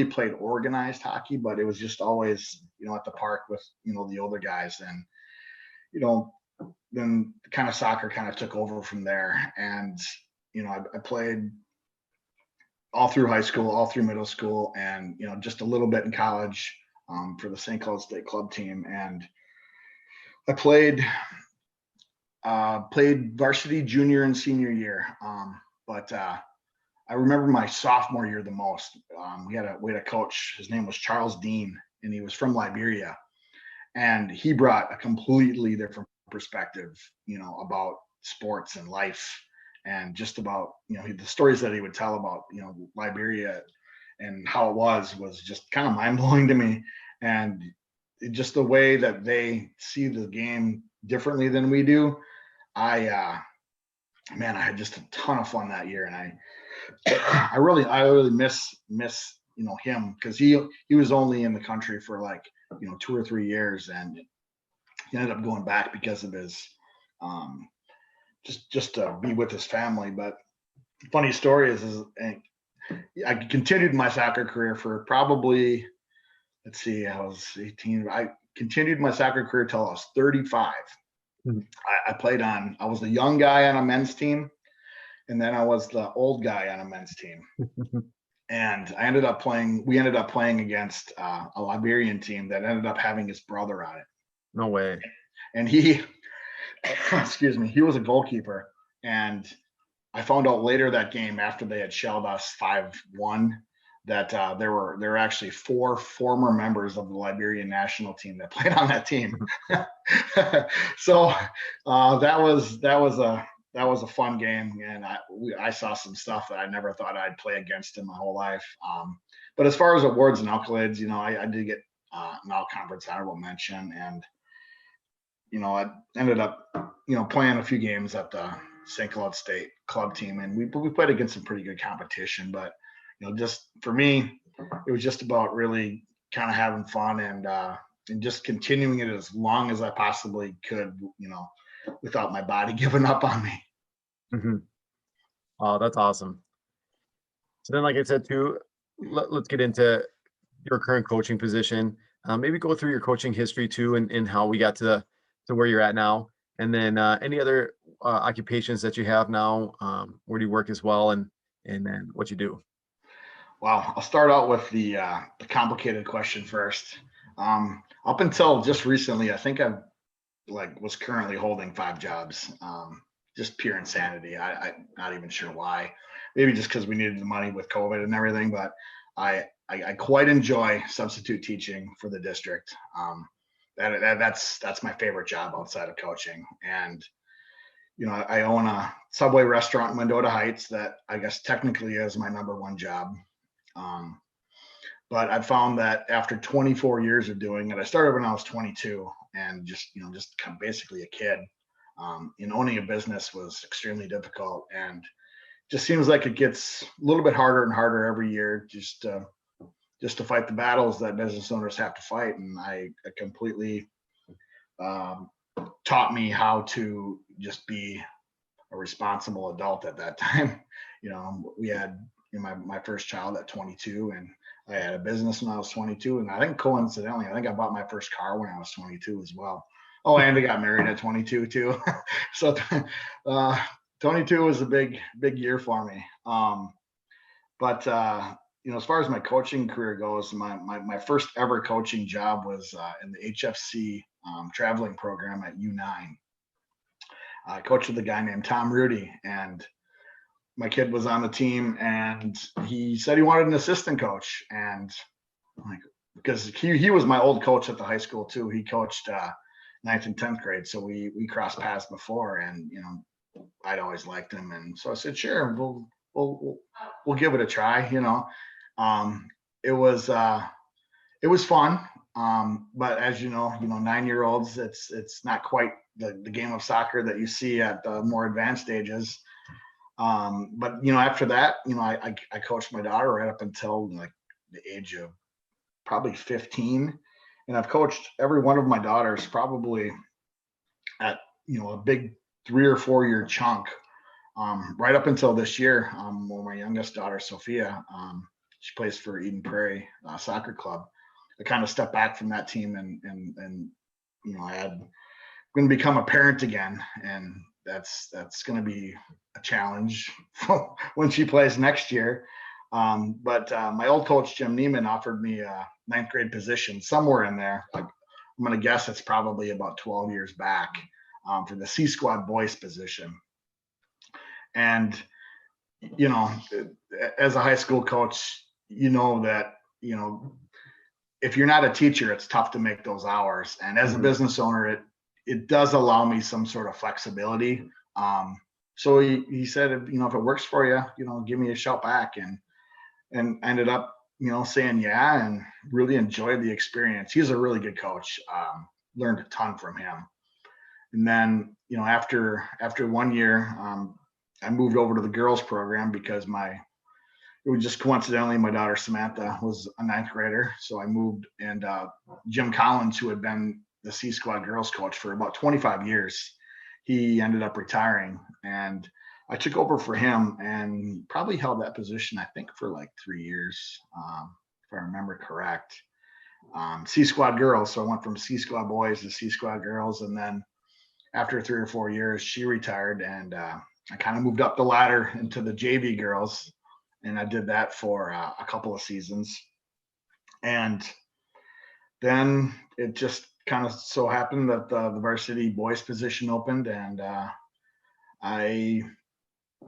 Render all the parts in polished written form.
played organized hockey, but it was just always, at the park with, the older guys. And, you know, then kind of soccer kind of took over from there. And, I played all through high school, all through middle school, and, just a little bit in college for the St. Cloud State club team. And I played varsity junior and senior year. But I remember my sophomore year the most. We had a coach. His name was Charles Dean, and he was from Liberia, and he brought a completely different perspective, about sports and life, and just about the stories that he would tell about Liberia and how it was just kind of mind blowing to me, and just the way that they see the game differently than we do. I had just a ton of fun that year, and I really miss him, because he was only in the country for like 2 or 3 years, and he ended up going back because of his just to be with his family. But funny story is I continued my soccer career for probably, let's see, I was 18. I continued my soccer career till I was 35. I was the young guy on a men's team, and then I was the old guy on a men's team. And we ended up playing against a Liberian team that ended up having his brother on it. No way. And he, excuse me, he was a goalkeeper. And I found out later that game, after they had shelled us 5-1, that there were actually 4 former members of the Liberian national team that played on that team. So that was a fun game, and I saw some stuff that I never thought I'd play against in my whole life. But as far as awards and accolades, I did get an all-conference honorable mention, and I ended up playing a few games at the St. Cloud State club team, and we played against some pretty good competition. But just for me, it was just about really kind of having fun and just continuing it as long as I possibly could, without my body giving up on me. Mm-hmm. Oh, that's awesome. So then, like I said too, let's get into your current coaching position. Maybe go through your coaching history too, and how we got to where you're at now, and then any other occupations that you have now. Where do you work as well, and then what you do? Wow, I'll start out with the complicated question first. Up until just recently, I think I was currently holding 5 jobs. Just pure insanity. I'm not even sure why. Maybe just because we needed the money with COVID and everything. But I quite enjoy substitute teaching for the district. That's my favorite job outside of coaching. And I own a Subway restaurant in Mendota Heights that I guess technically is my number 1 job. But I found that after 24 years of doing it, I started when I was 22, and just basically a kid. And owning a business was extremely difficult, and just seems like it gets a little bit harder and harder every year just to fight the battles that business owners have to fight. And I completely taught me how to just be a responsible adult at that time. We had my first child at 22, and I had a business when I was 22, and I think coincidentally, I bought my first car when I was 22 as well. Oh, and I got married at 22 too. So 22 was a big year for me. But as far as my coaching career goes, my first ever coaching job was in the HFC traveling program at U9. I coached with a guy named Tom Rudy, and my kid was on the team, and he said he wanted an assistant coach. And because he was my old coach at the high school too. He coached 9th and 10th grade. So we crossed paths before, and, I'd always liked him. And so I said, sure, we'll give it a try. It was fun. But as 9-year-olds, it's not quite the game of soccer that you see at the more advanced stages. But after that, I coached my daughter right up until the age of probably 15, and I've coached every one of my daughters probably at a big 3 or 4 year chunk, right up until this year. Well, my youngest daughter Sophia, She plays for Eden Prairie Soccer Club. I kind of stepped back from that team, and I had going to become a parent again, and that's going to be a challenge when she plays next year. But my old coach Jim Neiman offered me a ninth grade position somewhere in there. I'm going to guess it's probably about 12 years back, for the C squad boys position. And as a high school coach, that if you're not a teacher, it's tough to make those hours. And as a business owner, it does allow me some sort of flexibility. So he said, if it works for you, give me a shout back. And I ended up, saying yeah, and really enjoyed the experience. He's a really good coach. Learned a ton from him. And then, after 1 year, I moved over to the girls program because it was just coincidentally my daughter Samantha was a ninth grader. So I moved, and Jim Collins, who had been the C squad girls coach for about 25 years, he ended up retiring, and I took over for him and probably held that position, I think, for like 3 years, if I remember correct. C squad girls. So I went from C squad boys to C squad girls. And then after 3 or 4 years, she retired, and I kind of moved up the ladder into the JV girls. And I did that for a couple of seasons. And then it just kind of so happened that the varsity boys position opened, and I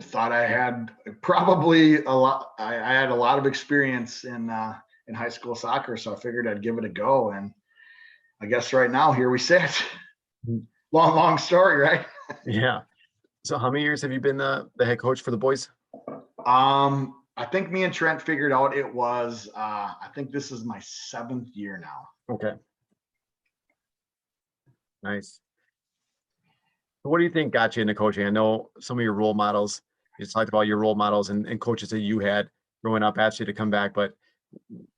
thought I had probably a lot. I had a lot of experience in high school soccer, so I figured I'd give it a go. And I guess right now here we sit. Long story, right? Yeah. So how many years have you been the head coach for the boys? I think me and Trent figured out it was, I think this is my 7th year now. Okay. Nice. So what do you think got you into coaching? I know some of your role models, you just talked about your role models and coaches that you had growing up asked you to come back, but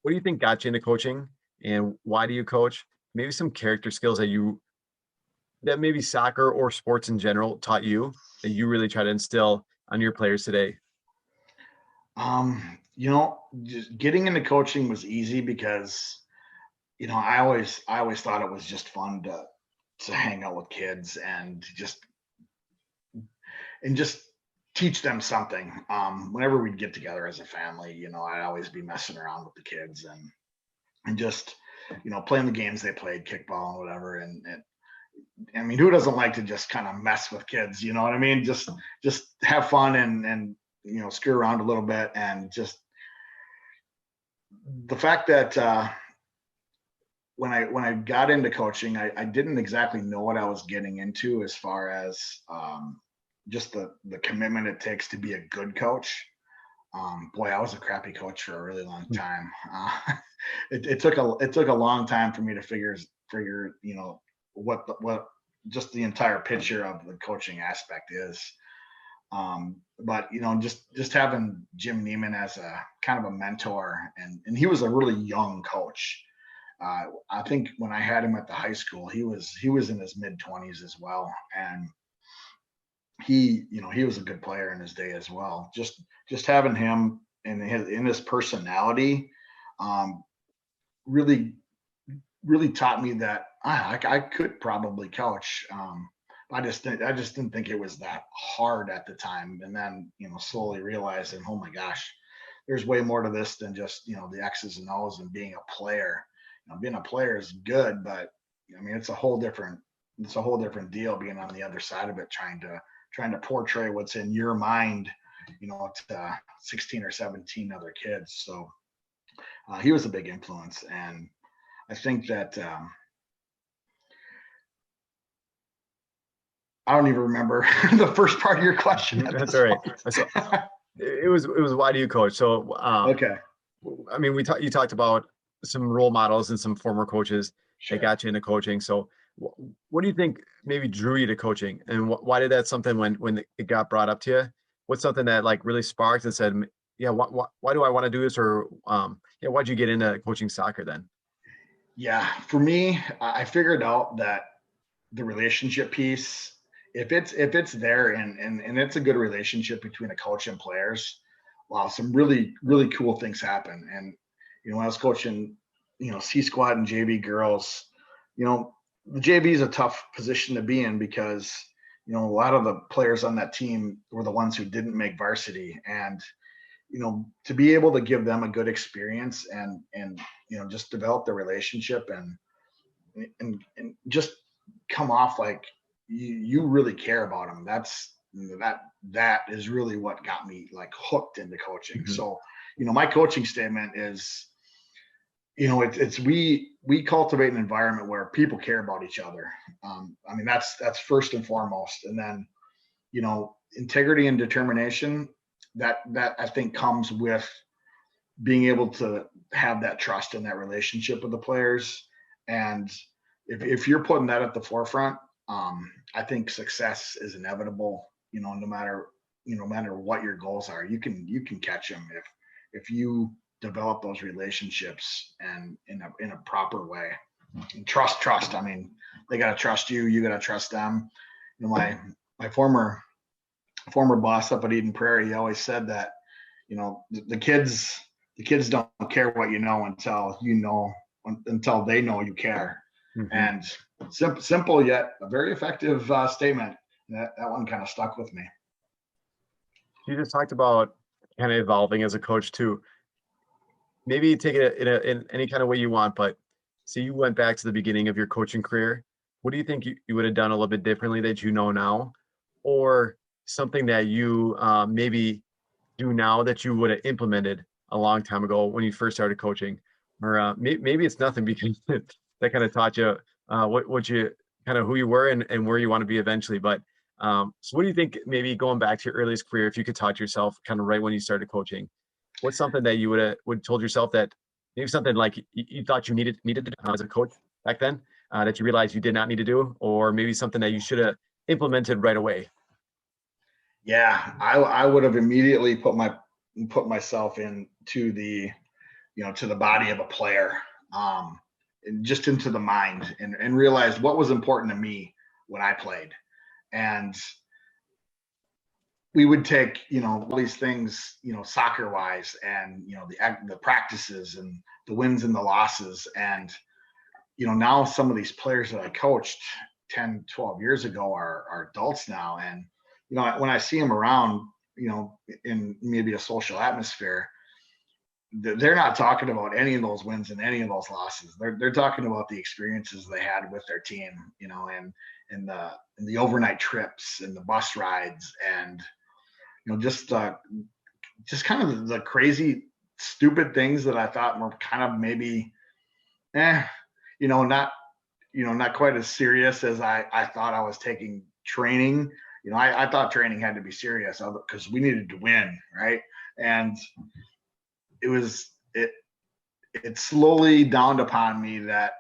what do you think got you into coaching, and why do you coach? Maybe some character skills that maybe soccer or sports in general taught you that you really try to instill on your players today. Just getting into coaching was easy because, I always thought it was just fun to hang out with kids and just teach them something. Whenever we'd get together as a family, I'd always be messing around with the kids and just, playing the games they played, kickball and whatever. And I mean, who doesn't like to just kind of mess with kids? You know what I mean? Just have fun and screw around a little bit. And just the fact that when I got into coaching, I didn't exactly know what I was getting into as far as just the commitment it takes to be a good coach. Boy, I was a crappy coach for a really long time. It took a long time for me to figure what just the entire picture of the coaching aspect is. But just having Jim Neiman as a kind of a mentor, and he was a really young coach. I think when I had him at the high school, he was in his mid-20s as well, and he was a good player in his day as well. Just having him in his personality, really taught me that I could probably coach. I just didn't think it was that hard at the time. And then, slowly realizing, oh my gosh, there's way more to this than just, the X's and O's and being a player. Being a player is good, but I mean, it's a whole different deal being on the other side of it, trying to portray what's in your mind, to 16 or 17 other kids. So he was a big influence. And I think that, I don't even remember the first part of your question. That's all right. So, it was why do you coach? So okay. I mean, you talked about some role models and some former coaches Sure. that got you into coaching. So what do you think maybe drew you to coaching, and why did that something when it got brought up to you? What's something that like really sparked and said, yeah, why do I want to do this? Or why'd you get into coaching soccer then? Yeah, for me, I figured out that the relationship piece, if it's there and it's a good relationship between a coach and players, wow, some really, really cool things happen. And, when I was coaching, C squad and JV girls, the JV is a tough position to be in because, a lot of the players on that team were the ones who didn't make varsity. And, to be able to give them a good experience and, just develop the relationship and just come off like you really care about them. That is really what got me like hooked into coaching. Mhm. So, my coaching statement is, it's we cultivate an environment where people care about each other. I mean, that's first and foremost, and then, integrity and determination. That I think comes with being able to have that trust and that relationship with the players. And if you're putting that at the forefront, I think success is inevitable. No matter what your goals are, you can catch them if you develop those relationships and in a proper way. And trust. I mean, they gotta trust you. You gotta trust them. My former boss up at Eden Prairie, he always said that the kids don't care what you know until they know you care. Mhm. And simple yet a very effective statement. That one kind of stuck with me. You just talked about kind of evolving as a coach too. Maybe take it in any kind of way you want, but see, you went back to the beginning of your coaching career. What do you think you would have done a little bit differently that you know now, or something that you maybe do now that you would have implemented a long time ago when you first started coaching? Or maybe it's nothing because that kind of taught you what you kind of who you were and where you want to be eventually. But so what do you think, maybe going back to your earliest career, if you could taught yourself kind of right when you started coaching, what's something that you would told yourself that maybe something like you thought you needed to do as a coach back then, that you realized you did not need to do, or maybe something that you should have implemented right away? Yeah, I would have immediately put myself into the to the body of a player, and just into the mind, and realized what was important to me when I played. And we would take all these things soccer wise, and the practices and the wins and the losses. And now some of these players that I coached 10, 12 years ago are adults now. And when I see them around, in maybe a social atmosphere, they're not talking about any of those wins and any of those losses. They're talking about the experiences they had with their team, and the overnight trips and the bus rides, and just kind of the crazy, stupid things that I thought were kind of maybe, eh, not not quite as serious as I thought I was taking training. I thought training had to be serious because we needed to win, right? And it was it slowly dawned upon me that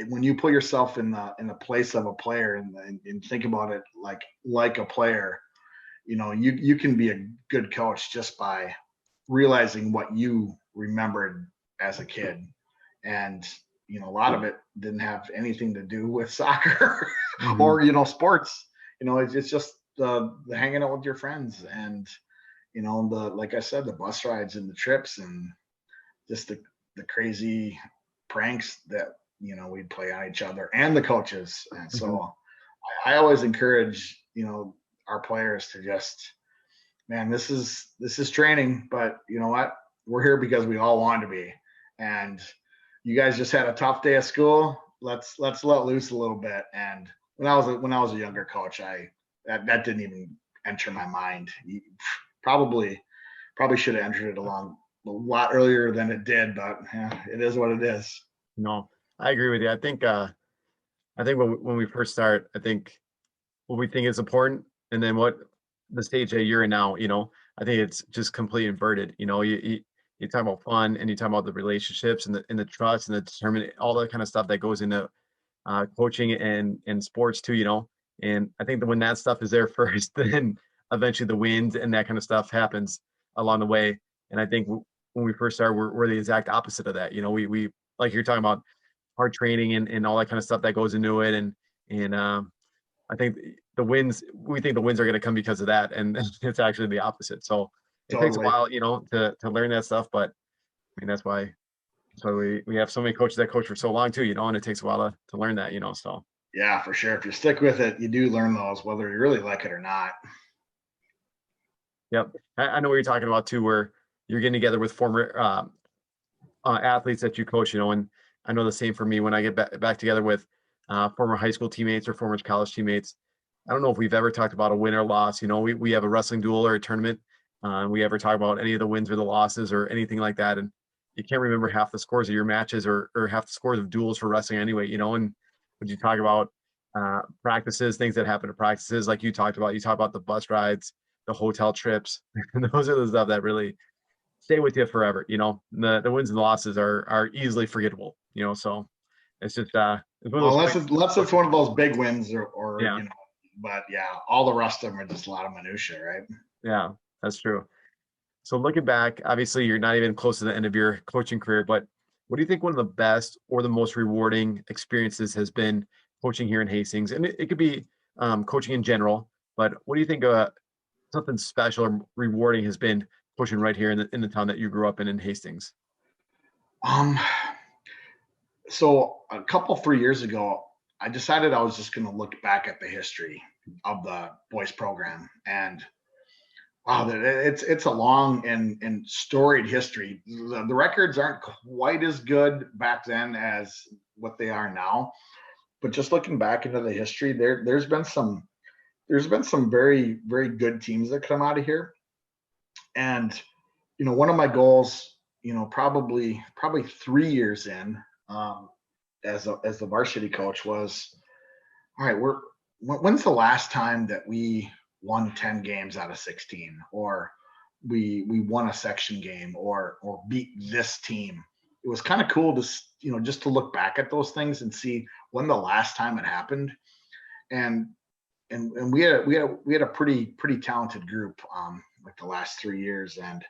when you put yourself in the place of a player, and think about it like a player, you can be a good coach just by realizing what you remembered as a kid. And a lot of it didn't have anything to do with soccer Mhm. or sports. It's just the hanging out with your friends, and the, like I said, the bus rides and the trips, and just the crazy pranks that we'd play on each other and the coaches. And Mhm. so I always encourage our players to just, man, this is training, but you know what? We're here because we all want to be. And you guys just had a tough day of school. Let's let loose a little bit. And when I was a younger coach, that didn't even enter my mind. Probably should have entered it a lot earlier than it did, but yeah, it is what it is. No, I agree with you. I think when we first start, I think what we think is important, and then what the stage that you're in now, I think it's just completely inverted. You talk about fun, and you talk about the relationships and the trust and the determination, all that kind of stuff that goes into coaching and sports too. And I think that when that stuff is there first, then eventually the wins and that kind of stuff happens along the way. And I think when we first started, we're the exact opposite of that. We like you're talking about hard training and all that kind of stuff that goes into it, and I think we think the wins are going to come because of that, and it's actually the opposite. So it takes a Totally. while, to learn that stuff. But I mean, that's why we have so many coaches that coach for so long too, and it takes a while to learn that, so. Yeah, for sure. If you stick with it, you do learn those, whether you really like it or not. Yep. I know what you're talking about too, where you're getting together with former athletes that you coach, and I know the same for me when I get back together with former high school teammates or former college teammates. I don't know if we've ever talked about a win or loss. We have a wrestling duel or a tournament. We ever talk about any of the wins or the losses or anything like that. And you can't remember half the scores of your matches or half the scores of duels for wrestling anyway, and when you talk about practices, things that happen to practices, like you talked about, the bus rides, the hotel trips, and those are the stuff that really stay with you forever. The wins and losses are easily forgettable. So it's just it's one of Well, those unless it's one of those big wins or yeah, but yeah, all the rest of them are just a lot of minutia, right? yeah, that's true. So looking back, obviously you're not even close to the end of your coaching career, but what do you think one of the best or the most rewarding experiences has been coaching here in Hastings? And it could be coaching in general, but what do you think something special or rewarding has been coaching right here in the town that you grew up in Hastings? Um, so a couple 3 years ago, I decided I was just going to look back at the history of the boys program, and wow, it's a long and storied history. The records aren't quite as good back then as what they are now, but just looking back into the history, there's been some very very good teams that come out of here, and one of my goals, probably 3 years in, as the varsity coach was, all right, when's the last time that we won 10 games out of 16, or we won a section game, or beat this team. It was kind of cool to just to look back at those things and see when the last time it happened. And and and we had a pretty talented group, like the last 3 years, and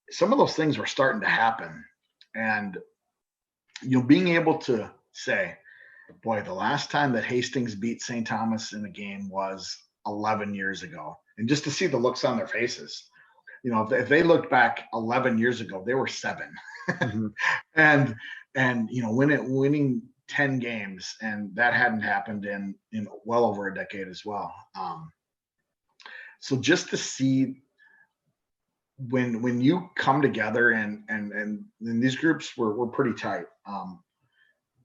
some of those things were starting to happen. And being able to say, boy, the last time that Hastings beat St. Thomas in a game was 11 years ago. And just to see the looks on their faces, if they looked back 11 years ago, they were 7. Mhm. and winning 10 games, and that hadn't happened in well over a decade as well. So just to see when you come together, and these groups were pretty tight.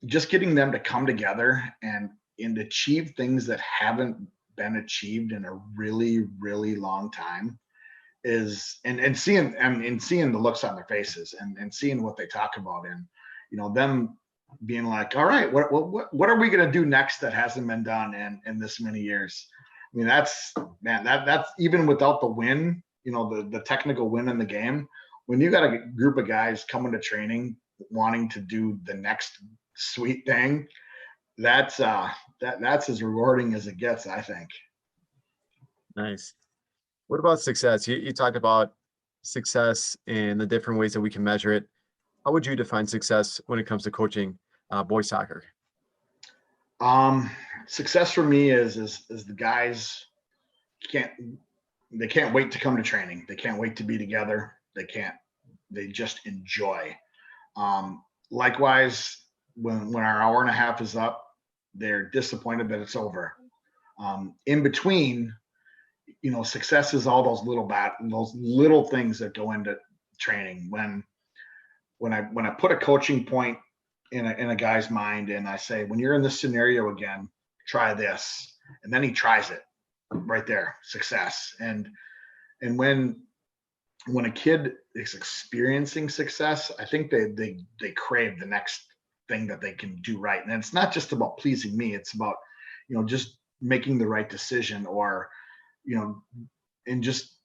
Just getting them to come together and achieve things that haven't been achieved in a really really long time is, and seeing the looks on their faces, and seeing what they talk about, and them being like, all right, what are we going to do next that hasn't been done in this many years. I mean, that's even without the win, the technical win in the game. When you got a group of guys coming to training wanting to do the next sweet thing, that's as rewarding as it gets, I think. Nice. What about success? You talked about success and the different ways that we can measure it. How would you define success when it comes to coaching boys soccer? Um, Success for me is the guys can't they can't wait to come to training. They can't wait to be together. They just enjoy. Likewise, when our hour and a half is up, they're disappointed that it's over. In between, success is all those little things that go into training. When I put a coaching point in a guy's mind, and I say, when you're in this scenario again, try this, and then he tries it, right there, success. And when a kid is experiencing success, I think they crave the next thing that they can do right. And it's not just about pleasing me; it's about just making the right decision, or you know, and just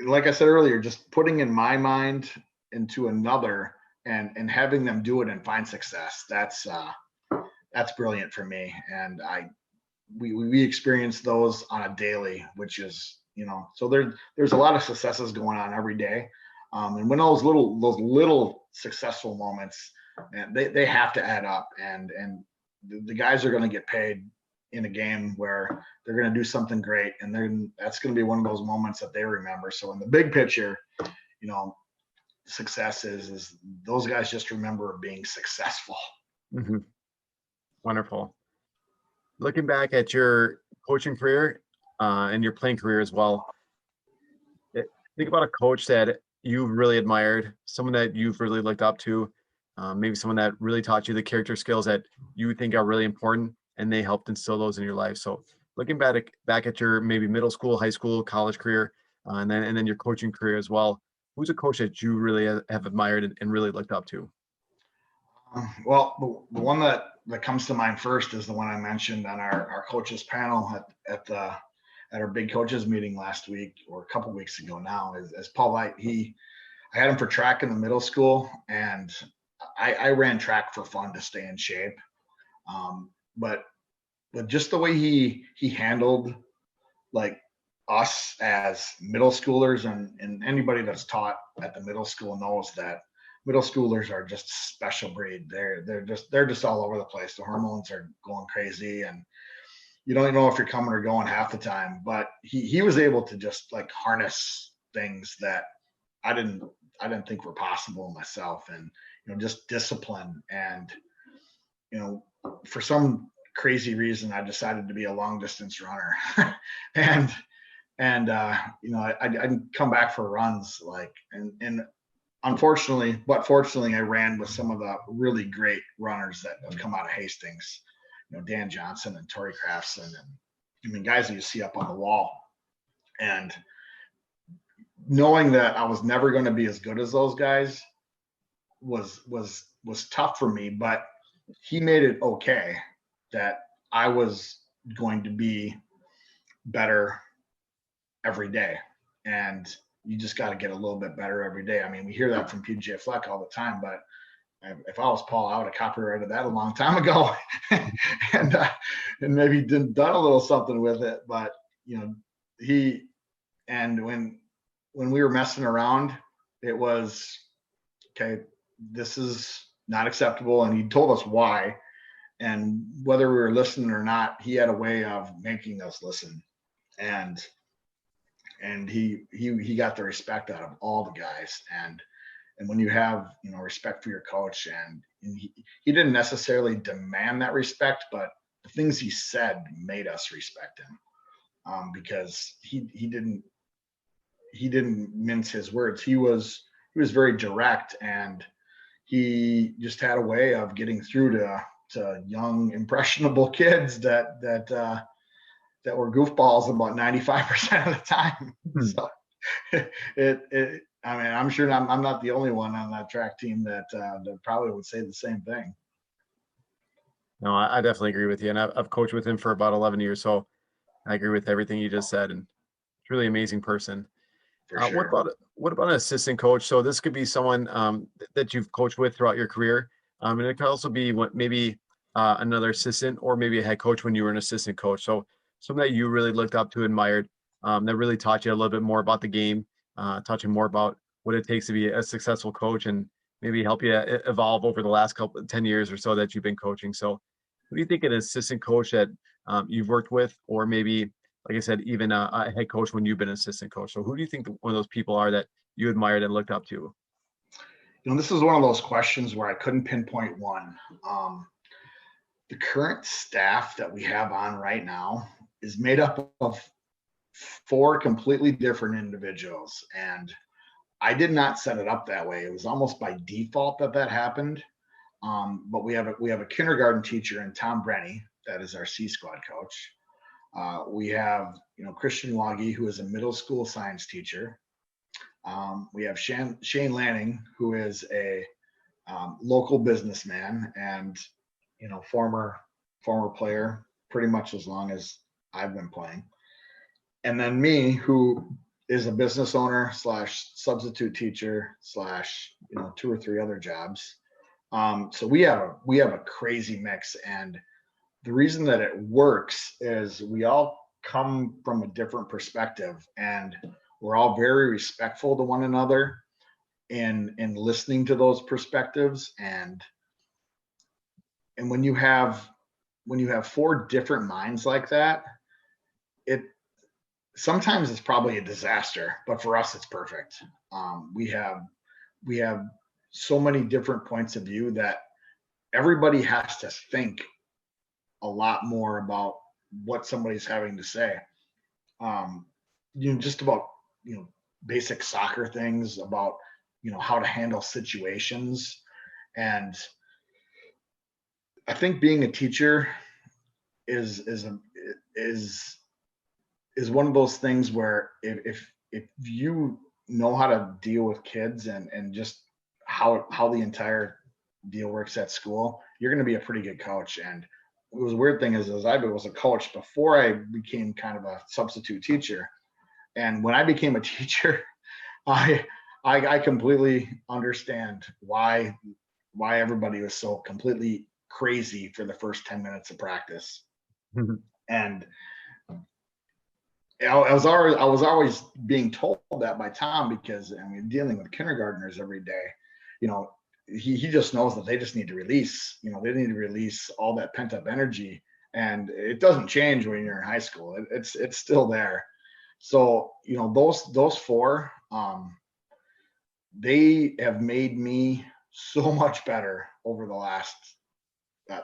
like I said earlier, just putting in my mind into another, and having them do it and find success. That's brilliant for me, and we experience those on a daily, which is, so there's a lot of successes going on every day. And when those little successful moments, and they have to add up, and the guys are going to get paid in a game where they're going to do something great, and then that's going to be one of those moments that they remember. So in the big picture, you know, success is those guys just remember being successful. Mhm. Wonderful. Looking back at your coaching career and your playing career as well, think about a coach that you've really admired, someone that you've really looked up to, maybe someone that really taught you the character skills that you think are really important, and they helped instill those in your life. So looking back at your maybe middle school, high school, college career, and then your coaching career as well, who's a coach that you really have admired and really looked up to? Well, the one that comes to mind first is the one I mentioned on our coaches panel at our big coaches meeting last week, or a couple weeks ago now, is Paul Light. I had him for track in the middle school, and I ran track for fun to stay in shape. But just the way he handled like us as middle schoolers, and anybody that's taught at the middle school knows that middle schoolers are just a special breed. They're just all over the place. The hormones are going crazy, and you don't know if you're coming or going half the time. But he was able to just like harness things that I didn't think were possible myself, and just discipline. And for some crazy reason, I decided to be a long distance runner, and I'd come back for runs and unfortunately, but fortunately, I ran with some of the really great runners that have come out of Hastings, Dan Johnson and Torrey Crafson, and guys that you see up on the wall. And knowing that I was never going to be as good as those guys was tough for me, but he made it okay that I was going to be better every day. And you just got to get a little bit better every day. I mean, we hear that from PJ Fleck all the time, but if I was Paul, I would have copyrighted that a long time ago, and maybe done a little something with it. But when we were messing around, it was okay. This is not acceptable, and he told us why. And whether we were listening or not, he had a way of making us listen, and he got the respect out of all the guys. And when you have respect for your coach, and he didn't necessarily demand that respect, but the things he said made us respect him, because he didn't mince his words. He was very direct, and he just had a way of getting through to young impressionable kids that were goofballs about 95% of the time. So I mean, I'm sure I'm not the only one on that track team that probably would say the same thing. No, I definitely agree with you. And I've coached with him for about 11 years. So I agree with everything you just said. And it's really amazing person. For sure. What about an assistant coach? So this could be someone that you've coached with throughout your career. And it could also be maybe another assistant, or maybe a head coach when you were an assistant coach. So someone that you really looked up to, admired, that really taught you a little bit more about the game, taught you more about what it takes to be a successful coach, and maybe help you evolve over the last 10 years or so that you've been coaching. So who do you think an assistant coach that you've worked with, or maybe, like I said, even a head coach when you've been an assistant coach? So who do you think one of those people are that you admired and looked up to? This is one of those questions where I couldn't pinpoint one. The current staff that we have on right now is made up of 4 completely different individuals, and I did not set it up that way. It was almost by default that happened. But we have a kindergarten teacher in Tom Brenny that is our C squad coach. We have Christian Waggy, who is a middle school science teacher. We have Shane Lanning, who is a local businessman and former player, pretty much as long as I've been playing. And then me, who is a business owner / substitute teacher / 2 or 3 other jobs. So we have a crazy mix, and the reason that it works is we all come from a different perspective, and we're all very respectful to one another in listening to those perspectives. And when you have when you have four different minds like that, it sometimes it's probably a disaster, but for us, it's perfect. We have so many different points of view that everybody has to think a lot more about what somebody's having to say. Um, just about basic soccer things, about how to handle situations, and I think being a teacher is is a, is is one of those things where if you know how to deal with kids and just how the entire deal works at school, you're going to be a pretty good coach. And it was a weird thing is I was a coach before I became kind of a substitute teacher, and when I became a teacher, I I completely understand why everybody was so completely crazy for the first 10 minutes of practice. And I was always being told that by Tom, because I mean, dealing with kindergartners every day, you know, he just knows that they just need to release, they need to release all that pent up energy, and it doesn't change when you're in high school. It's still there. So those four, they have made me so much better over the last.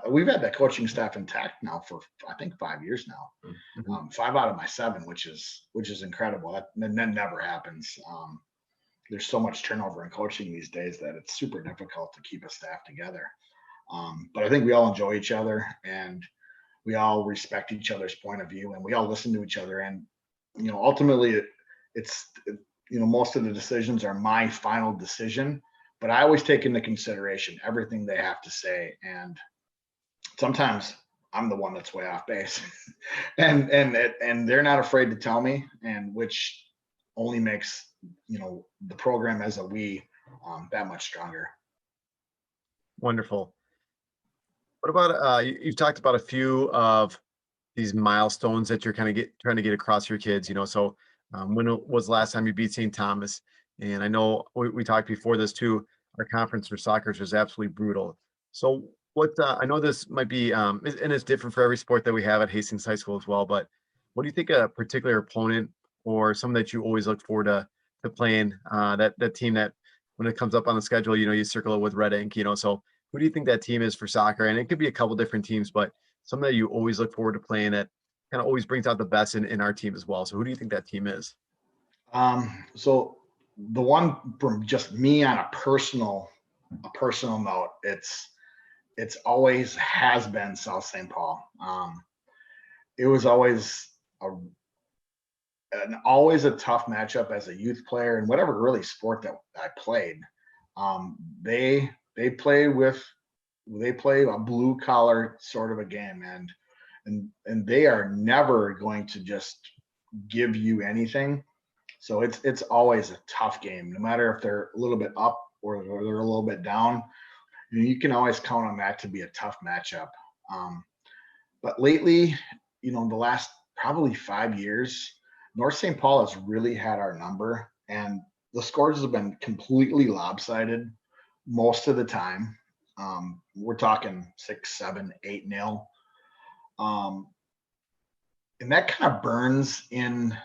We've had that coaching staff intact now for I think 5 years now. Mhm. 5 out of my 7, which is incredible. That never happens. There's so much turnover in coaching these days that it's super difficult to keep a staff together. But I think we all enjoy each other, and we all respect each other's point of view, and we all listen to each other. And ultimately, it's most of the decisions are my final decision, but I always take into consideration everything they have to say, and sometimes I'm the one that's way off base, and they're not afraid to tell me, and which only makes the program as a we that much stronger. Wonderful. What about you've talked about a few of these milestones that you're kind of trying to get across your kids, so when was the last time you beat St. Thomas? And I know we talked before this too. Our conference for soccer was absolutely brutal. So what I know this might be, and it's different for every sport that we have at Hastings High School as well. But what do you think a particular opponent or someone that you always look forward to playing, that team that when it comes up on the schedule, you circle it with red ink, So who do you think that team is for soccer? And it could be a couple different teams, but something that you always look forward to playing that kind of always brings out the best in our team as well. So who do you think that team is? So the one from just me on a personal note, it's always has been South St. Paul. It was a always a tough matchup as a youth player and whatever really sport that I played. They play a blue collar sort of a game, and they are never going to just give you anything. So it's always a tough game, no matter if they're a little bit up or they're a little bit down. You can always count on that to be a tough matchup. Um, but lately, the last probably 5 years, North St. Paul has really had our number, and the scores have been completely lopsided most of the time. We're talking 6, 7, 8-0. Um, and that kind of burns in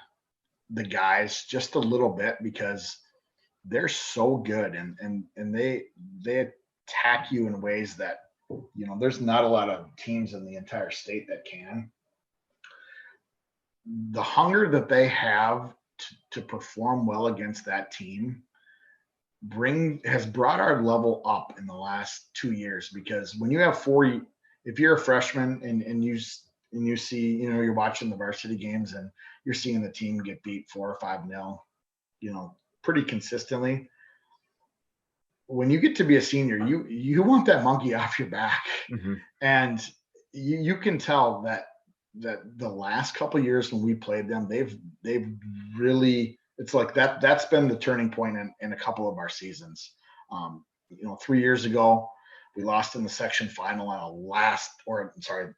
the guys just a little bit because they're so good, and they attack you in ways that there's not a lot of teams in the entire state that can. The hunger that they have to perform well against that team has brought our level up in the last 2 years, because when you have if you're a freshman and you see, you're watching the varsity games and you're seeing the team get beat 4 or 5-0, pretty consistently. When you get to be a senior, you want that monkey off your back. Mm-hmm. And you can tell that the last couple of years when we played them, they've really, it's like that's been the turning point in a couple of our seasons. 3 years ago, we lost in the section final on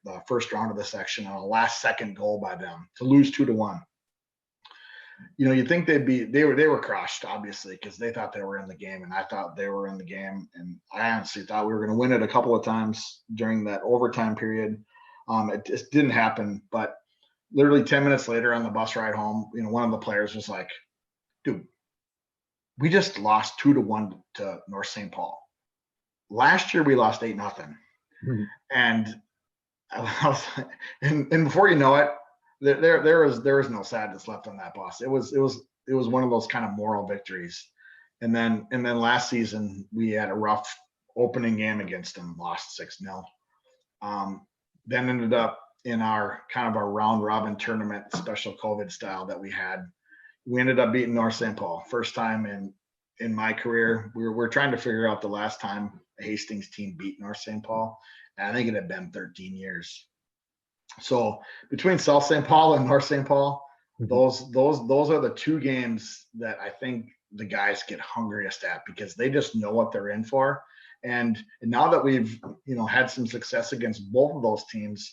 the first round of the section on a last second goal by them to lose 2-1. You'd think they were crushed, obviously, because they thought they were in the game, and I thought they were in the game, and I honestly thought we were going to win it a couple of times during that overtime period. It just didn't happen. But literally 10 minutes later on the bus ride home, one of the players was like, dude, we just lost 2-1 to North St. Paul. Last year we lost 8-0. Mhm. And I was, and before you know it, there was no sadness left on that bus. It was one of those kind of moral victories. And then last season we had a rough opening game against them, lost 6-0. Then ended up in our kind of our round robin tournament, special COVID style that we had. We ended up beating North St. Paul. First time in my career. We're trying to figure out the last time a Hastings team beat North St. Paul. And I think it had been 13 years. So between South St. Paul and North St. Paul, those are the two games that I think the guys get hungriest at, because they just know what they're in for. And now that we've had some success against both of those teams,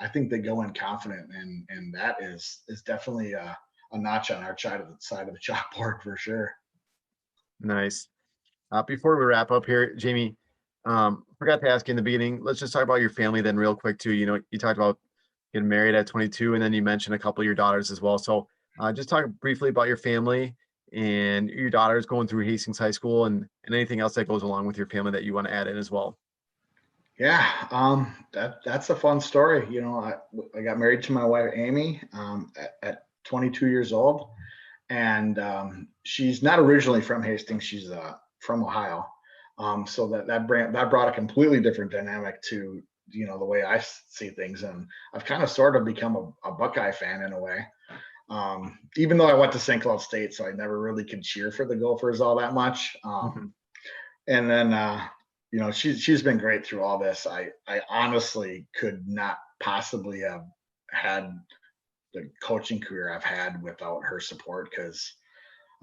I think they go in confident, and that is definitely a notch on our side of the chalkboard for sure. Nice. Before we wrap up here, Jamie, forgot to ask you in the beginning. Let's just talk about your family then, real quick too. You talked about getting married at 22, and then you mentioned a couple of your daughters as well. So, just talk briefly about your family and your daughters going through Hastings High School, and anything else that goes along with your family that you want to add in as well. Yeah, that's a fun story. I got married to my wife Amy at 22 years old, and she's not originally from Hastings. She's from Ohio. So that brought a completely different dynamic to the way I see things, and I've kind of sort of become a Buckeye fan in a way. Even though I went to St. Cloud State, so I never really could cheer for the Gophers all that much. And then she's been great through all this. I honestly could not possibly have had the coaching career I've had without her support, because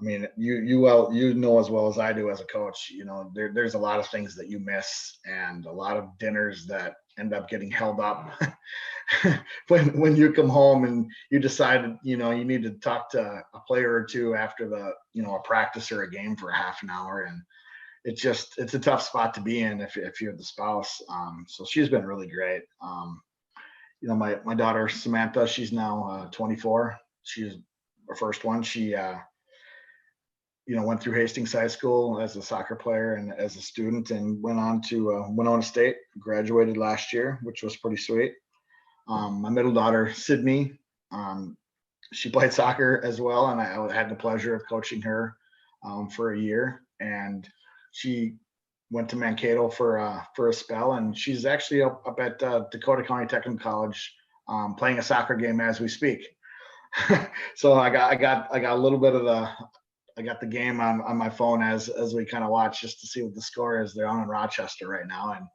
I mean, you know as well as I do as a coach, there's a lot of things that you miss, and a lot of dinners that end up getting held up when you come home and you decide, you need to talk to a player or two after a practice or a game for half an hour. And it's a tough spot to be in if you're the spouse. So she's been really great. My daughter Samantha, she's now 24. She's her first one. She went through Hastings High School as a soccer player and as a student, and went on to Winona State, graduated last year, which was pretty sweet. My middle daughter, Sydney, she played soccer as well, and I had the pleasure of coaching her for a year. And she went to Mankato for a spell, and she's actually up at Dakota County Technical College playing a soccer game as we speak. So I got a little bit of I got the game on my phone as we kind of watch, just to see what the score is. They're on in Rochester right now, and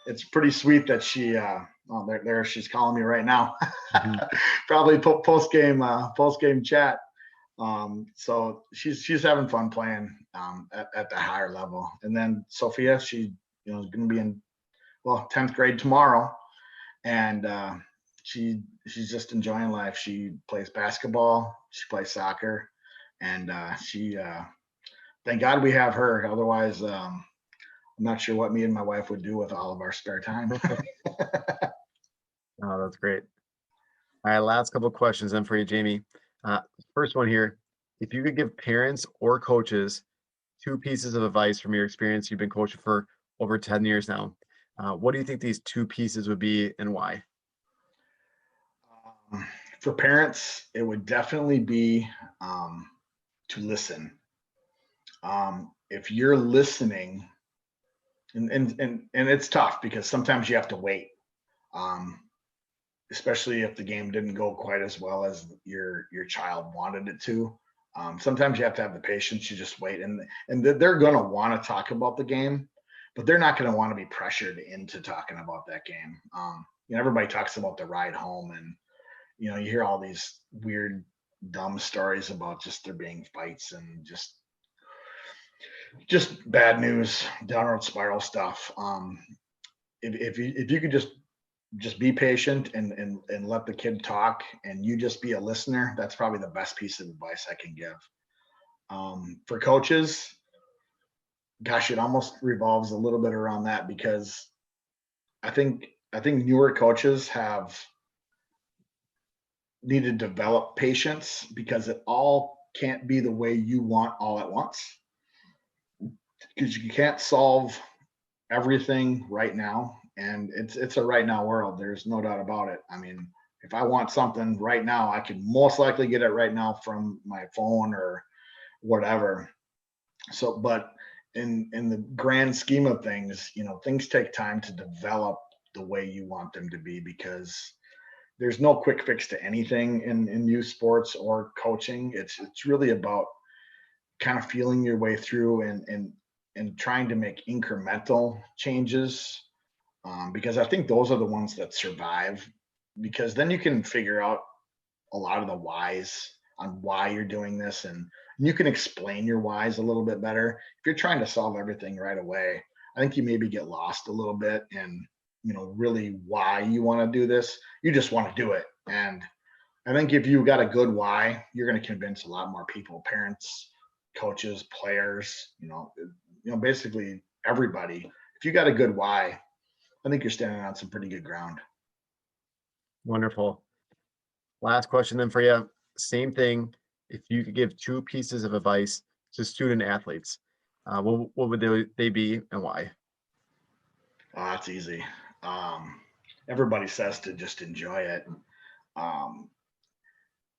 it's pretty sweet that she there she's calling me right now. Probably post game chat. So she's having fun playing at the higher level. And then Sophia, she is going to be in 10th grade tomorrow, and she's just enjoying life. She plays basketball, she plays soccer, and she thank God we have her. Otherwise, I'm not sure what me and my wife would do with all of our spare time. Oh, that's great. All right, last couple of questions then for you, Jamie. First one here: if you could give parents or coaches two pieces of advice from your experience, you've been coaching for over 10 years now, what do you think these two pieces would be, and why? For parents, it would definitely be to listen. If you're listening, and it's tough because sometimes you have to wait, especially if the game didn't go quite as well as your child wanted it to. Sometimes you have to have the patience to just wait, and they're going to want to talk about the game, but they're not going to want to be pressured into talking about that game. Everybody talks about the ride home, and you hear all these weird, dumb stories about just there being fights and just bad news, downward spiral stuff. If you could just be patient and let the kid talk, and you just be a listener, that's probably the best piece of advice I can give. For coaches, gosh, it almost revolves a little bit around that, because I think I think newer coaches have need to develop patience because it all can't be the way you want all at once, because you can't solve everything right now, and it's a right now world. There's no doubt about it. I mean, if I want something right now, I can most likely get it right now from my phone or whatever. So, but in the grand scheme of things, things take time to develop the way you want them to be, because there's no quick fix to anything in youth sports or coaching. It's really about kind of feeling your way through and trying to make incremental changes, because I think those are the ones that survive, because then you can figure out a lot of the whys on why you're doing this, and you can explain your whys a little bit better. If you're trying to solve everything right away, I think you maybe get lost a little bit in really why you want to do this. You just want to do it, and I think if you got a good why, you're going to convince a lot more people, parents, coaches, players, basically everybody. If you got a good why, I think you're standing on some pretty good ground. Wonderful. Last question then for you. Same thing. If you could give two pieces of advice to student athletes, what would they be and why? Oh, that's easy. Everybody says to just enjoy it.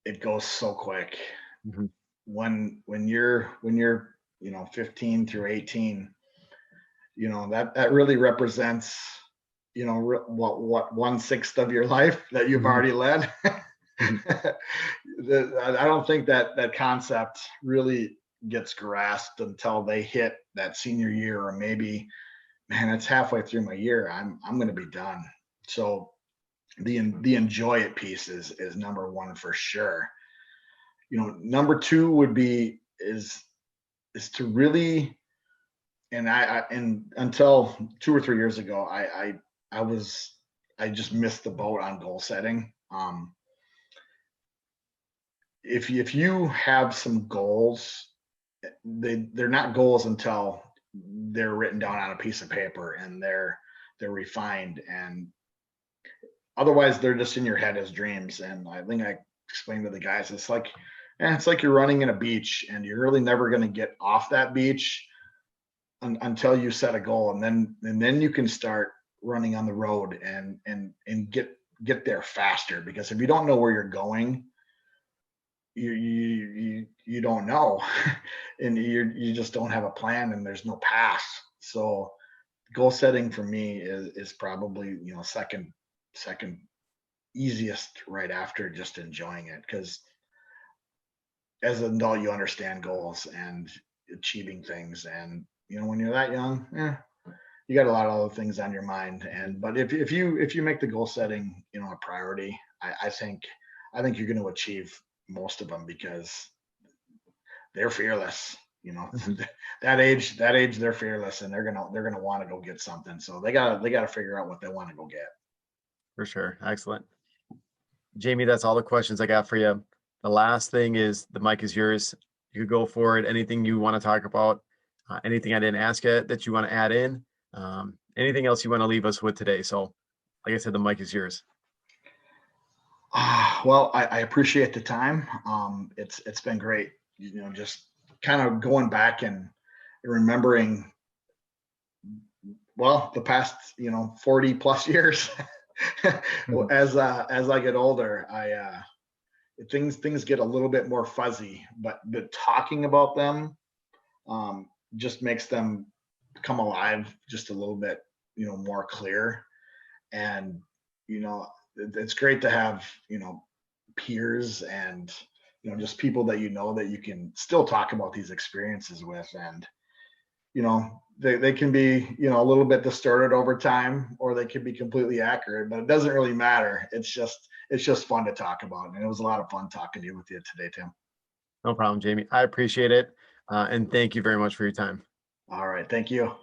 It goes so quick. Mhm. When you're 15 through 18, that really represents what 1/6 of your life that you've Mhm. already led. Mhm. I don't think that concept really gets grasped until they hit that senior year, or maybe, man, it's halfway through my year. I'm going to be done. So the enjoy it piece is number one for sure. Number two would be is to really, and and until 2 or 3 years ago, I was I just missed the boat on goal setting. If you have some goals, they're not goals until they're written down on a piece of paper and they're refined, and otherwise they're just in your head as dreams. And I think I explained to the guys, it's like you're running in a beach and you're really never going to get off that beach until you set a goal, and then you can start running on the road and get there faster, because if you don't know where you're going, you don't know, and you just don't have a plan, and there's no path. So goal setting for me is probably second easiest, right after just enjoying it, because as an adult you understand goals and achieving things, and when you're that young, you got a lot of other things on your mind. And but if you make the goal setting a priority, I think you're going to achieve most of them, because they're fearless. Mhm. That age they're fearless, and they're gonna want to go get something. So they gotta figure out what they want to go get. For sure. Excellent. Jamie, that's all the questions I got for you. The last thing is the mic is yours. You could go for it. Anything you want to talk about, anything I didn't ask you that you want to add in, anything else you want to leave us with today. So, like I said, the mic is yours. Well, I appreciate the time. It's been great. Just kind of going back and remembering, well, the past 40 plus years. Mhm. As I get older, things get a little bit more fuzzy, but talking about them, just makes them come alive just a little bit, more clear. And it's great to have peers, and just people that you can still talk about these experiences with. And they can be a little bit distorted over time, or they can be completely accurate, but it doesn't really matter. It's just fun to talk about, and it was a lot of fun talking to you with you today, Tim. No problem, Jamie. I appreciate it. And thank you very much for your time. All right, thank you.